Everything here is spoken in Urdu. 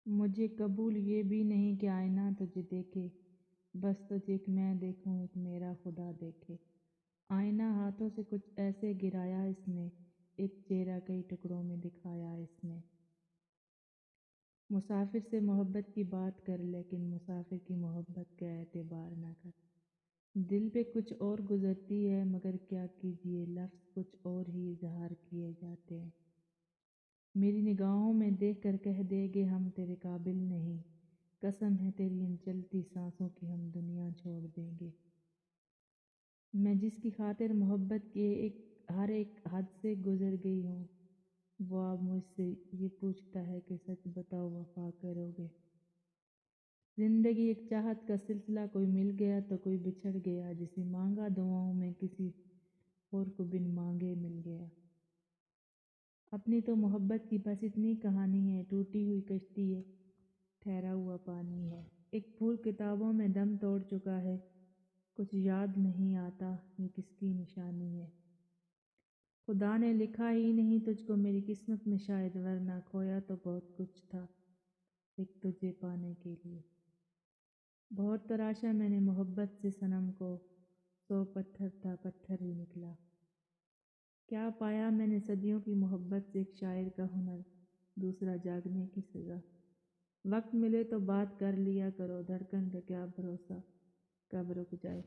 مجھے قبول یہ بھی نہیں کہ آئینہ تجھے دیکھے، بس تجھے ایک میں دیکھوں، ایک میرا خدا دیکھے۔ آئینہ ہاتھوں سے کچھ ایسے گرایا اس نے، ایک چہرہ کئی ٹکڑوں میں دکھایا اس نے۔ مسافر سے محبت کی بات کر، لیکن مسافر کی محبت کا اعتبار نہ کر۔ دل پہ کچھ اور گزرتی ہے، مگر کیا کیجیے، لفظ کچھ اور ہی اظہار کیے جاتے ہیں۔ میری نگاہوں میں دیکھ کر کہہ دے گے ہم تیرے قابل نہیں، قسم ہے تیری ان چلتی سانسوں کی ہم دنیا چھوڑ دیں گے۔ میں جس کی خاطر محبت کے ہر ایک حد سے گزر گئی ہوں، وہ اب مجھ سے یہ پوچھتا ہے کہ سچ بتاؤ وفا کرو گے؟ زندگی ایک چاہت کا سلسلہ، کوئی مل گیا تو کوئی بچھڑ گیا، جسے مانگا دعاؤں میں کسی اور کو بن مانگے مل گیا۔ اپنی تو محبت کی بس اتنی کہانی ہے، ٹوٹی ہوئی کشتی ہے، ٹھہرا ہوا پانی ہے۔ ایک پھول کتابوں میں دم توڑ چکا ہے، کچھ یاد نہیں آتا یہ کس کی نشانی ہے۔ خدا نے لکھا ہی نہیں تجھ کو میری قسمت میں شاید، ورنہ کھویا تو بہت کچھ تھا ایک تجھے پانے کے لیے۔ بہت تراشا میں نے محبت سے صنم کو، 100 پتھر تھا پتھر ہی نکلا۔ کیا پایا میں نے صدیوں کی محبت سے، ایک شاعر کا ہنر، دوسرا جاگنے کی سزا۔ وقت ملے تو بات کر لیا کرو، دھڑکن کا کیا بھروسہ کب رک جائے۔